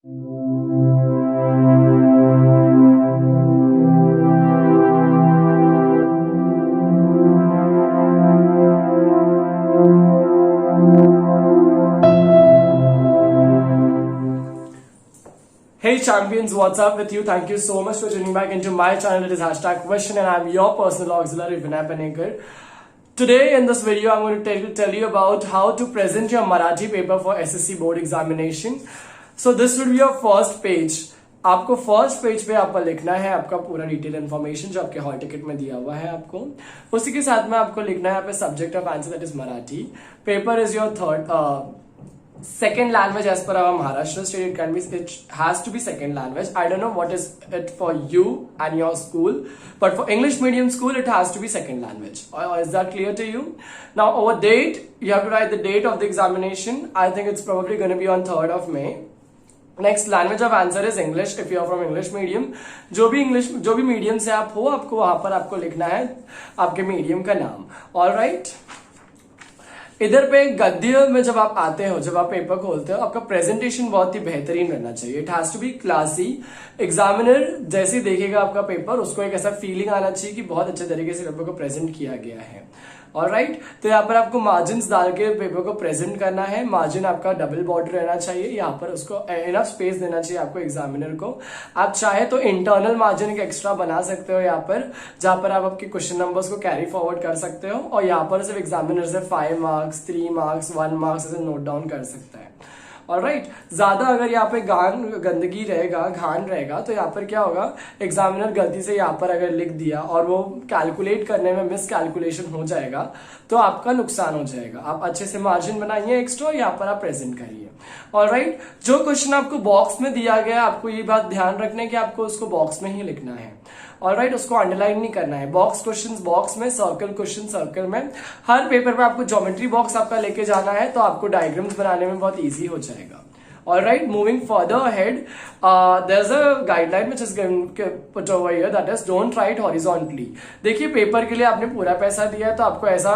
Hey champions, what's up with you? Thank you so much for tuning back into my channel. It is hashtag question and I'm your personal auxiliary Vinay Panikar. Today in this video, I'm going to tell you about how to present your Marathi paper for SSC board examination. So this will be your first page. आपको first page पे आपका लिखना है आपका पूरा detail information जो आपके hall ticket में दिया हुआ है आपको। उसी के साथ में आपको लिखना है यहाँ पे subject of answer that is Marathi. Paper is your second language as per our Maharashtra state. It has to be second language. I don't know what is it for you and your school, but for English medium school it has to be second language. Is that clear to you? Now our date, you have to write the date of the examination. I think it's probably going to be on 3rd of May. Next language of answer is English if you are from English medium. जो भी medium से आप हो, आपको वहां पर आपको लिखना है आपके मीडियम का नाम। ऑलराइट, इधर पे गद्य में जब आप आते हो, जब आप पेपर खोलते हो, आपका प्रेजेंटेशन बहुत ही बेहतरीन रहना चाहिए। It has to be classy. Examiner जैसे देखेगा आपका पेपर, उसको एक ऐसा फीलिंग आना चाहिए कि बहुत अच्छे तरीके से पेपर को प्रेजेंट किया गया है। ऑलराइट, तो यहाँ पर आपको मार्जिन्स डाल के पेपर को प्रेजेंट करना है। मार्जिन आपका डबल बॉर्डर रहना चाहिए। यहाँ पर उसको इनफ स्पेस देना चाहिए आपको एग्जामिनर को। आप चाहे तो इंटरनल मार्जिन एक एक्स्ट्रा बना सकते हो यहाँ पर, जहां पर आप आपके क्वेश्चन नंबर्स को कैरी फॉरवर्ड कर सकते हो और यहाँ पर सिर्फ एग्जामिनर से 5 मार्क्स 3 मार्क्स 1 मार्क्स ऐसे नोट डाउन कर सकता है। ऑलराइट, ज्यादा अगर यहाँ पे गंदगी रहेगा, घान रहेगा, तो यहाँ पर क्या होगा, एग्जामिनर गलती से यहाँ पर अगर लिख दिया और वो कैलकुलेट करने में मिस कैलकुलेशन हो जाएगा तो आपका नुकसान हो जाएगा। आप अच्छे से मार्जिन बनाइए एक्स्ट्रा, यहाँ पर आप प्रेजेंट करिए। ऑलराइट, जो क्वेश्चन आपको बॉक्स में दिया गया, आपको ये बात ध्यान रखना कि आपको उसको बॉक्स में ही लिखना है। ऑलराइट, उसको अंडरलाइन नहीं करना है। बॉक्स क्वेश्चंस बॉक्स में, सर्कल क्वेश्चन सर्कल में। हर पेपर में आपको ज्योमेट्री बॉक्स आपका लेके जाना है, तो आपको डायग्राम्स बनाने में बहुत इजी हो जाएगा। Alright, moving further ahead, there's a guideline which is put over here, that is don't write horizontally. देखिए, पेपर के लिए आपने पूरा पैसा दिया है तो आपको ऐसा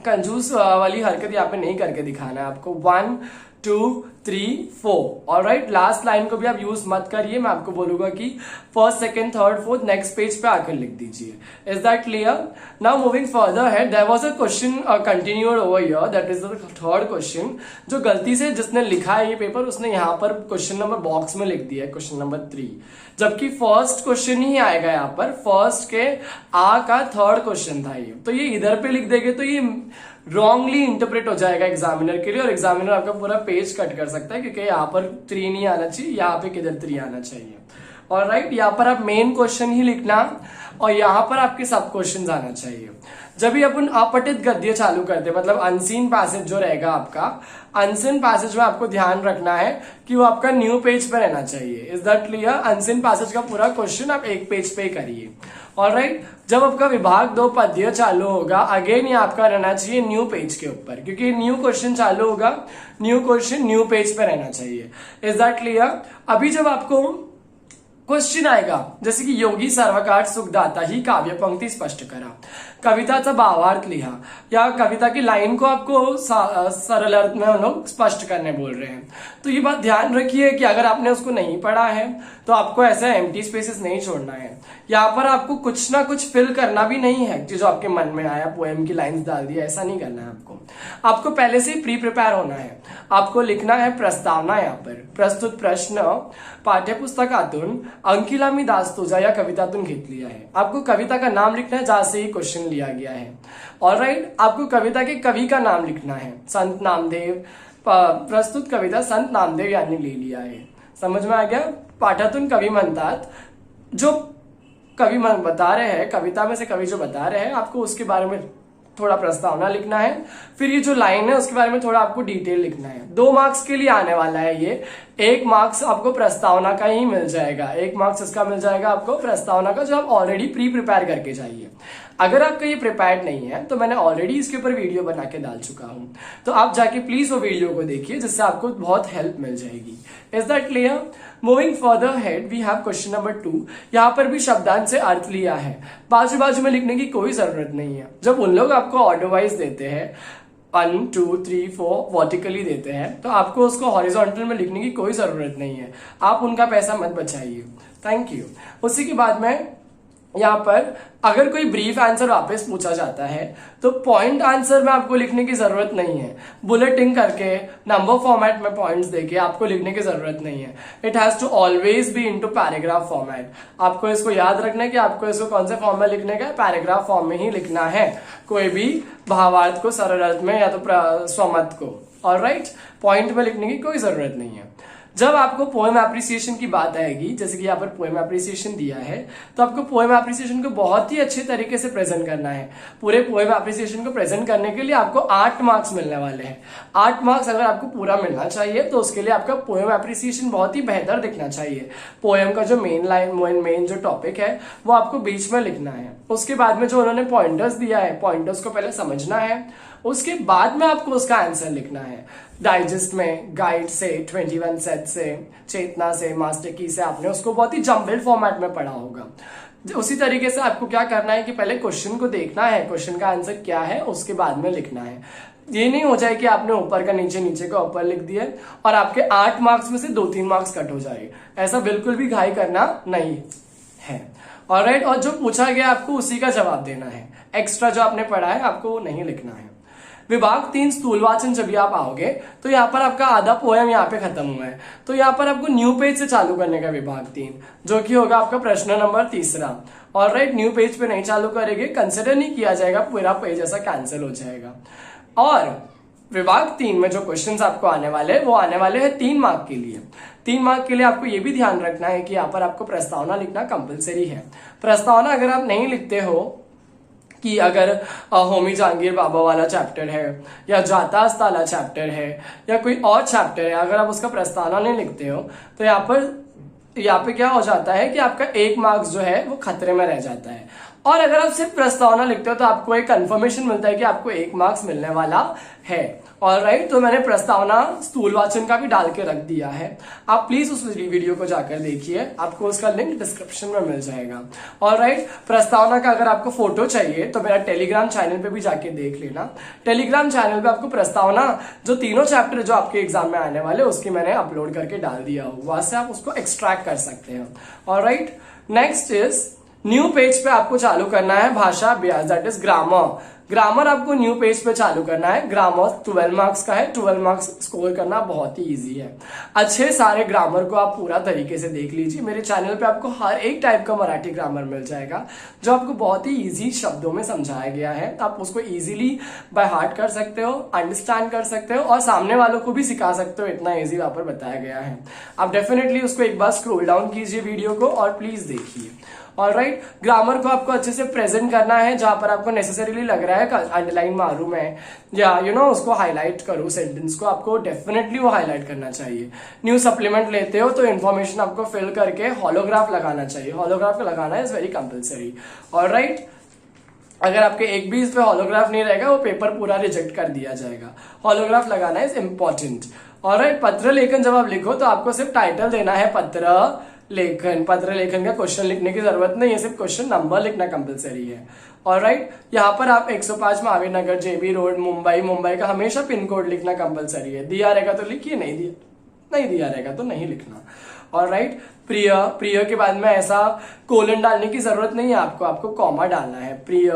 कंजूस वाली हरकत यहाँ पे नहीं करके दिखाना है। आपको 1 2 3 4, ऑलराइट, लास्ट लाइन को भी आप यूज मत करिए। मैं आपको बोलूंगा कि first second third fourth next page पे आकर लिख दीजिए। Is that clear? Now moving further है, there was a question continued over here, that is the third question. जो गलती से जिसने लिखा है ये पेपर, उसने यहाँ पर क्वेश्चन नंबर बॉक्स में लिख दिया है क्वेश्चन नंबर 3, जबकि फर्स्ट क्वेश्चन ही आएगा यहाँ पर। फर्स्ट के आ का थर्ड क्वेश्चन था ये, तो ये इधर पे लिख देंगे तो ये रॉन्गली इंटरप्रेट हो जाएगा एग्जामिनर के लिए, और एग्जामिनर आपका पूरा पेज कट कर सकता है, क्योंकि यहाँ पर 3 नहीं आना चाहिए, यहाँ पे किधर 3 आना चाहिए। ऑलराइट, यहाँ पर आप मेन क्वेश्चन ही लिखना और यहाँ पर आपके सब क्वेश्चन आना चाहिए। जब भी अपन अपठित गद्य चालू करते, मतलब अनसीन पैसेज जो रहेगा आपका, अनसीन पैसेज में आपको ध्यान रखना है कि वो आपका न्यू पेज पे रहना चाहिए। Is that clear? Unseen passage का पूरा क्वेश्चन आप एक पेज पे करिए। ऑलराइट, जब आपका विभाग 2 पद्य चालू होगा, अगेन ये आपका रहना चाहिए न्यू पेज के ऊपर, क्योंकि न्यू क्वेश्चन चालू होगा, न्यू क्वेश्चन न्यू पेज पे रहना चाहिए। Is that clear? अभी जब आपको क्वेश्चन आएगा जैसे कि योगी सर्वकार सुखदाता ही काव्य पंक्ति स्पष्ट करा, कविताचा भावार्थ लिहा, या कविता की लाइन को आपको सरल अर्थ में हम लोग स्पष्ट करने बोल रहे हैं, तो ये बात ध्यान रखिए कि अगर आपने उसको नहीं पढ़ा है तो आपको ऐसे एम्प्टी स्पेसेस नहीं छोड़ना है। यहाँ पर आपको कुछ ना कुछ फिल करना भी नहीं है कि जो आपके मन में आया पोएम की लाइंस डाल दिया, ऐसा नहीं करना है आपको पहले से प्री प्रिपेयर होना है। आपको लिखना है प्रस्तावना, यहाँ पर प्रस्तुत प्रश्न पाठ्यपुस्तकातून अंकिला मी दास तुझा या कवितातून घेतली आहे। आपको कविता का नाम लिखना है जहां से ही क्वेश्चन लिया गया है। ऑलराइट, आपको कविता के कवि का नाम लिखना है। संत नामदेव, प्रस्तुत कविता संत नामदेव यांनी लिहिली आहे। समझ में आ गया? पाठातून कवी म्हणतात, जो कवि बता रहे हैं, कविता में से कवि जो बता रहे हैं, आपको उसके बारे में थोड़ा प्रस्तावना लिखना है। फिर ये जो लाइन है उसके बारे में थोड़ा आपको डिटेल लिखना है। 2 मार्क्स के लिए आने वाला है ये। 1 मार्क्स आपको प्रस्तावना का ही मिल जाएगा, 1 मार्क्स इसका मिल जाएगा आपको प्रस्तावना का, जो आप ऑलरेडी प्री प्रिपेयर करके जाइए। अगर आपका ये प्रिपेयर्ड नहीं है तो मैंने ऑलरेडी इसके ऊपर वीडियो बना के डाल चुका हूं, तो आप जाके प्लीज वो वीडियो को देखिए, जिससे आपको बहुत हेल्प मिल जाएगी। Is that clear? Moving further head, we have question number 2। यहाँ पर भी शब्दांश से अर्थ लिया है, बाजू बाजू में लिखने की कोई जरूरत नहीं है। जब उन लोग आपको ऑर्डर वाइज देते हैं, 1 2 3 4 वर्टिकली देते हैं, तो आपको उसको हॉरिजॉन्टल में लिखने की कोई जरूरत नहीं है। आप उनका पैसा मत बचाइए। Thank you. उसी के बाद में यहाँ पर अगर कोई ब्रीफ आंसर वापस पूछा जाता है तो पॉइंट आंसर में आपको लिखने की जरूरत नहीं है। बुलेटिंग करके नंबर फॉर्मेट में पॉइंट्स देके आपको लिखने की जरूरत नहीं है। It has to always be into paragraph format. आपको इसको याद रखना है कि आपको इसको कौन से फॉर्म में लिखने का, पैराग्राफ फॉर्म में ही लिखना है, कोई भी भावार्थ को सरल अर्थ में या तो स्वमत को। ऑलराइट, पॉइंट में लिखने की कोई जरूरत नहीं है। जब आपको पोएम एप्रिसिएशन की बात आएगी, जैसे कि यहाँ पर पोएम एप्रिसिएशन दिया है, तो आपको पोएम एप्रिसिएशन को बहुत ही अच्छे तरीके से प्रेजेंट करना है। पूरे पोएम एप्रिसिएशन को प्रेजेंट करने के लिए आपको 8 मार्क्स मिलने वाले हैं। 8 मार्क्स अगर आपको पूरा मिलना चाहिए तो उसके लिए आपका पोएम एप्रिसिएशन बहुत ही बेहतर दिखना चाहिए। पोएम का जो मेन जो टॉपिक है वो आपको बीच में लिखना है। उसके बाद में जो उन्होंने पॉइंटर्स दिया है, पॉइंटर्स को पहले समझना है, उसके बाद में आपको उसका आंसर लिखना है। डाइजेस्ट में, गाइड से, 21 सेट से, चेतना से, मास्टर की से आपने उसको बहुत ही जम्बल्ड फॉर्मेट में पढ़ा होगा। उसी तरीके से आपको क्या करना है कि पहले क्वेश्चन को देखना है, क्वेश्चन का आंसर क्या है, उसके बाद में लिखना है। ये नहीं हो जाए कि आपने ऊपर का नीचे, नीचे का ऊपर लिख दिया और आपके 8 मार्क्स में से 2-3 मार्क्स कट हो जाए। ऐसा बिल्कुल भी घाई करना नहीं है। ऑलराइट, और जो पूछा गया आपको उसी का जवाब देना है। एक्स्ट्रा जो आपने पढ़ा है आपको वो नहीं लिखना है। विभाग 3 स्थूलवाचन जब भी आप आओगे तो यहाँ पर आपका आधा पोएम यहाँ पे खत्म हुआ है, तो यहाँ पर आपको न्यू पेज से चालू करने का विभाग 3, जो कि होगा आपका प्रश्न नंबर 3। ऑलराइट, न्यू पेज पे नहीं चालू करेंगे, कंसिडर नहीं किया जाएगा, पूरा पेज ऐसा कैंसिल हो जाएगा। और विभाग 3 में जो क्वेश्चंस आपको आने वाले हैं वो आने वाले हैं 3 मार्क के लिए। 3 मार्क के लिए आपको ये भी ध्यान रखना है कि यहाँ पर आपको प्रस्तावना लिखना कंपलसरी है। प्रस्तावना अगर आप नहीं लिखते हो कि अगर होमी जहांगीर बाबा वाला चैप्टर है या जाता अस्ताला चैप्टर है या कोई और चैप्टर है, अगर आप उसका प्रस्तावना नहीं लिखते हो तो यहाँ पे क्या हो जाता है कि आपका 1 मार्क्स जो है वो खतरे में रह जाता है। और अगर आप सिर्फ प्रस्तावना लिखते हो तो आपको एक कंफर्मेशन मिलता है कि आपको 1 मार्क्स मिलने वाला है। ऑलराइट, तो मैंने प्रस्तावना स्थूलवाचन का भी डाल के रख दिया है, आप प्लीज उस वीडियो को जाकर देखिए, आपको उसका लिंक डिस्क्रिप्शन में मिल जाएगा। ऑलराइट, प्रस्तावना का अगर आपको फोटो चाहिए तो मेरा टेलीग्राम चैनल पे भी जाके देख लेना। टेलीग्राम चैनल पे आपको प्रस्तावना जो तीनों चैप्टर जो आपके एग्जाम में आने वाले उसकी मैंने अपलोड करके डाल दिया हो, वहां से आप उसको एक्सट्रैक्ट कर सकते हो। Alright, next is new page पे आपको चालू करना है भाषा अभ्यास, दैट इज ग्रामर। ग्रामर आपको न्यू पेज पे चालू करना है। ग्रामर 12 मार्क्स का है, 12 मार्क्स स्कोर करना बहुत ही इजी है। अच्छे सारे ग्रामर को आप पूरा तरीके से देख लीजिए। मेरे चैनल पे आपको हर एक टाइप का मराठी ग्रामर मिल जाएगा जो आपको बहुत ही इजी शब्दों में समझाया गया है। आप उसको इजीली बाय हार्ट कर सकते हो, अंडरस्टैंड कर सकते हो और सामने वालों को भी सिखा सकते हो, इतना इजी वहां पर बताया गया है। आप डेफिनेटली उसको एक बार स्क्रोल डाउन कीजिए वीडियो को और प्लीज देखिए। ऑलराइट, ग्रामर को आपको अच्छे से प्रेजेंट करना है। जहां पर आपको नेसेसरीली लग रहा है अंडरलाइन मारू मैं या उसको हाईलाइट करूं सेंटेंस को, आपको डेफिनेटली वो हाईलाइट करना चाहिए। न्यू सप्लीमेंट लेते हो तो इन्फॉर्मेशन आपको फिल करके हॉलोग्राफ लगाना चाहिए। हॉलोग्राफ लगाना इज वेरी कंपलसरी। ऑलराइट, अगर आपके एक भी इस पे हॉलोग्राफ नहीं रहेगा वो पेपर पूरा रिजेक्ट कर दिया जाएगा। हॉलोग्राफ लगाना इज इम्पोर्टेंट। ऑलराइट, पत्र लेखन जब आप लिखो तो आपको सिर्फ टाइटल देना है पत्र लेखन। पत्र लेखन का क्वेश्चन लिखने की जरूरत नहीं है, सिर्फ क्वेश्चन नंबर लिखना कंपलसरी है। ऑलराइट, यहाँ पर आप 105 महावीर नगर, जेबी रोड, मुंबई का हमेशा पिन कोड लिखना कंपलसरी है। दिया रहेगा तो लिखिए, नहीं दिया रहेगा तो नहीं लिखना। ऑलराइट, प्रिय के बाद में ऐसा कोलन डालने की जरूरत नहीं है आपको कॉमा डालना है। प्रिय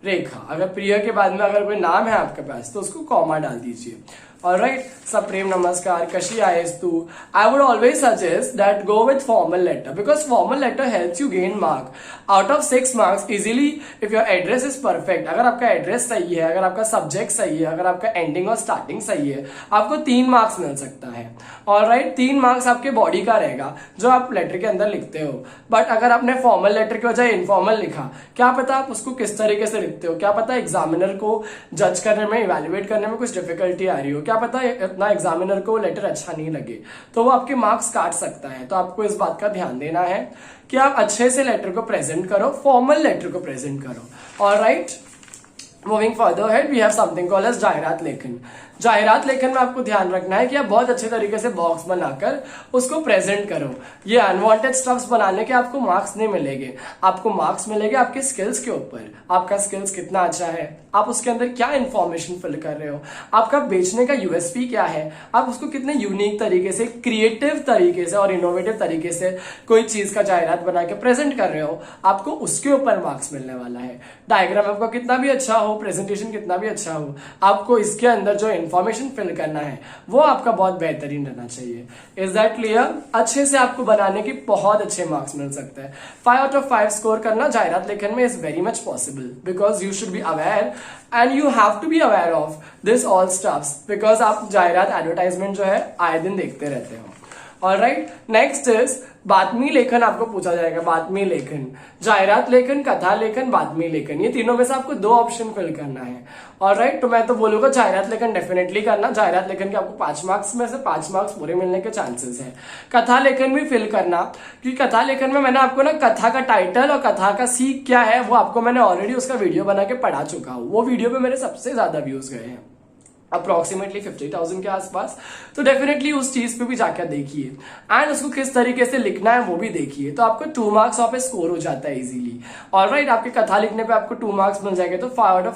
रेखा, अगर प्रिय के बाद में अगर कोई नाम है आपके पास तो उसको कॉमा डाल दीजिए। Alright, सप्रेम नमस्कार, कशी आहेस तू? I would always suggest that go with formal letter because formal letter helps you gain mark. Out of 6 marks easily if your address is perfect, अगर आपका एड्रेस सही है, अगर आपका सब्जेक्ट सही है, अगर आपका एंडिंग और स्टार्टिंग सही है, आपको 3 मार्क्स मिल सकता है। ऑलराइट, 3 मार्क्स आपके बॉडी का रहेगा जो आप लेटर के अंदर लिखते हो। बट अगर आपने फॉर्मल लेटर के बजाय इनफॉर्मल लिखा, क्या पता आप उसको किस तरीके से लिखते हो, क्या पता एग्जामिनर को जज करने में, इवेल्युएट करने में कुछ डिफिकल्टी आ रही हो, क्या पता इतना एग्जामिनर को लेटर अच्छा नहीं लगे तो वो आपके मार्क्स काट सकता है। तो आपको इस बात का ध्यान देना है कि आप अच्छे से लेटर को प्रेजेंट करो, फॉर्मल लेटर को प्रेजेंट करो। Alright, moving further head we have something called as जाहिरात लेखन। जाहिरात लेखन में आपको ध्यान रखना है कि आप बहुत अच्छे तरीके से बॉक्स बनाकर उसको प्रेजेंट करो। ये अनवांटेड स्टफ्स बनाने के आपको मार्क्स नहीं मिलेंगे, आपको मार्क्स मिलेंगे आपके स्किल्स के ऊपर। आपका स्किल्स कितना अच्छा है, आप उसके अंदर क्या इंफॉर्मेशन फिल कर रहे हो, आपका बेचने का यूएसपी क्या है, आप उसको कितने यूनिक तरीके से, क्रिएटिव तरीके से और इनोवेटिव तरीके से कोई चीज का जाहिरात बना के प्रेजेंट कर रहे हो, आपको उसके ऊपर मार्क्स मिलने वाला है। डायग्राम आपका कितना भी अच्छा हो, प्रेजेंटेशन कितना भी अच्छा हो, आपको इसके अंदर जो इंफॉर्मेशन फिल करना है वो आपका बहुत बेहतरीन रहना चाहिए। Is that clear? अच्छे से आपको बनाने की बहुत अच्छे मार्क्स मिल सकते हैं। 5 out of 5 स्कोर करना जाहिरात लेखन में is very much possible, because you should be aware and you have to be aware of this all stuffs, because आप जाहिरात एडवर्टाइजमेंट जो है आए दिन देखते रहते हो। ऑलराइट, नेक्स्ट इज बातमी लेखन। आपको पूछा जाएगा बातमी लेखन, जाहिरात लेखन, कथा लेखन, बातमी लेखन, ये तीनों में से आपको 2 ऑप्शन फिल करना है। ऑलराइट, तो मैं तो बोलूंगा जाहिरात लेखन डेफिनेटली करना। जाहिरात लेखन के आपको 5 मार्क्स में से 5 मार्क्स पूरे मिलने के चांसेस है। कथा लेखन भी फिल करना, क्योंकि कथा लेखन में मैंने आपको ना कथा का टाइटल और कथा का सीख क्या है वो आपको मैंने ऑलरेडी उसका वीडियो बना के पढ़ा चुका हूँ। वो वीडियो पे मेरे सबसे ज्यादा व्यूज गए हैं, अप्रोक्सीमेटली 50,000 के आसपास। तो डेफिनेटली उस चीज पे भी जाकर देखिए एंड उसको किस तरीके से लिखना है वो भी देखिए, तो आपको 2 मार्क्स ऑफ स्कोर हो जाता है इजीली। ऑलराइट, आपकी कथा लिखने पे आपको 2 मार्क्स मिल जाएंगे, तो 4 out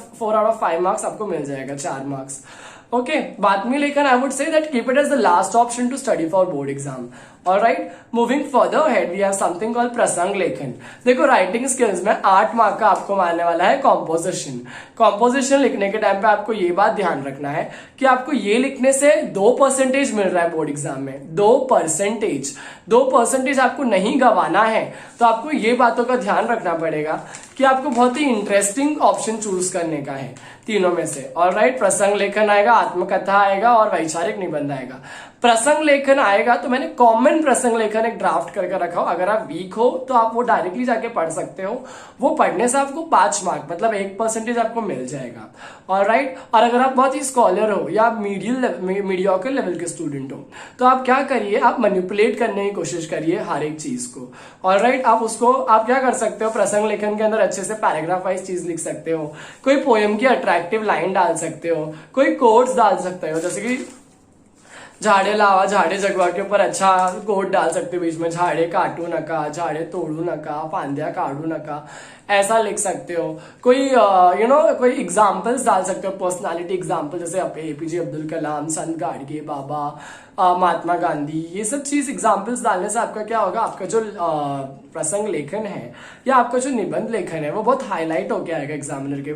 of 5 मार्क्स आपको मिल जाएगा, 4 मार्क्स। ओके, बातमी लेखन I would say that keep it as the last option to study for board exam. Alright, moving further head we have something called प्रसंग लेखन। देखो, राइटिंग स्किल्स में 8 मार्क का आपको मानने वाला है कॉम्पोजिशन। कॉम्पोजिशन लिखने के टाइम पे आपको ये बात ध्यान रखना है कि आपको ये लिखने से 2% मिल रहा है बोर्ड एग्जाम में, 2% आपको नहीं गंवाना है। तो आपको ये बातों का ध्यान रखना पड़ेगा कि आपको बहुत ही इंटरेस्टिंग ऑप्शन चूज करने का है तीनों में से। ऑलराइट, प्रसंग लेखन आएगा, आत्मकथा आएगा और वैचारिक निबंध आएगा। प्रसंग लेखन आएगा तो मैंने कॉमन प्रसंग लेखन एक ड्राफ्ट करके रखा हो, अगर आप वीक हो तो आप वो डायरेक्टली जाके पढ़ सकते हो। वो पढ़ने से आपको 5 मार्क मतलब 1% आपको मिल जाएगा। ऑलराइट, और अगर आप बहुत ही स्कॉलर हो या मीडियोकर लेवल के स्टूडेंट हो तो आप क्या करिए, आप मैनिपुलेट करने की कोशिश करिए हर एक चीज को। ऑलराइट, आप क्या कर सकते हो, प्रसंग लेखन के अंदर अच्छे से पैराग्राफ वाइज चीज लिख सकते हो, कोई पोएम की अट्रैक्टिव लाइन डाल सकते हो, कोई कोट्स डाल सकते हो, जैसे कि झाड़े लावा झाड़े जगवा के ऊपर अच्छा कोट डाल सकते हो बीच में, झाड़े काटू नका, झाड़े तोड़ू नका, फांदिया काढू नका, ऐसा लिख सकते हो। कोई कोई एग्जाम्पल्स डाल सकते हो, पर्सनालिटी एग्जाम्पल, जैसे एपीजे अब्दुल कलाम, संत गाडगे बाबा, महात्मा गांधी, ये सब चीज एग्जाम्पल्स डालने से आपका क्या होगा, आपका जो प्रसंग लेखन है या आपका जो निबंध लेखन है वो बहुत हाईलाइट होकर आएगा एग्जामिनर के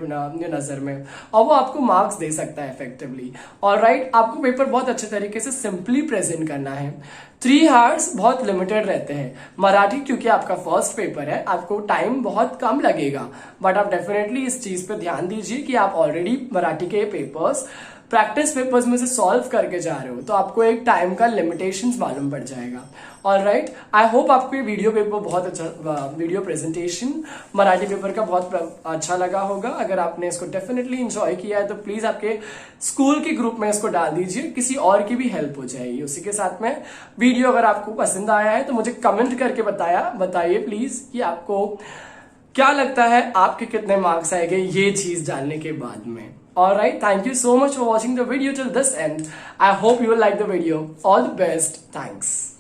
नजर में, और वो आपको मार्क्स दे सकता है इफेक्टिवली। ऑलराइट, आपको पेपर बहुत अच्छे तरीके से सिंपली प्रेजेंट करना है। 3 आवर्स बहुत लिमिटेड रहते हैं। मराठी क्योंकि आपका फर्स्ट पेपर है, आपको टाइम बहुत कम लगेगा, बट आप डेफिनेटली इस चीज पे ध्यान दीजिए कि आप ऑलरेडी मराठी के पेपर्स प्रैक्टिस पेपर्स में से सॉल्व करके जा रहे हो, तो आपको एक टाइम का लिमिटेशंस मालूम पड़ जाएगा। ऑलराइट, आई होप आपको ये वीडियो पेपर बहुत अच्छा, वीडियो प्रेजेंटेशन मराठी पेपर का बहुत अच्छा लगा होगा। अगर आपने इसको डेफिनेटली एंजॉय किया है तो प्लीज आपके स्कूल के ग्रुप में इसको डाल दीजिए, किसी और की भी हेल्प हो जाएगी। उसी के साथ में वीडियो अगर आपको पसंद आया है तो मुझे कमेंट करके बताइए प्लीज कि आपको क्या लगता है, आपके कितने मार्क्स आएंगे ये चीज जानने के बाद में। Alright, thank you so much for watching the video till this end. I hope you will like the video. All the best. Thanks.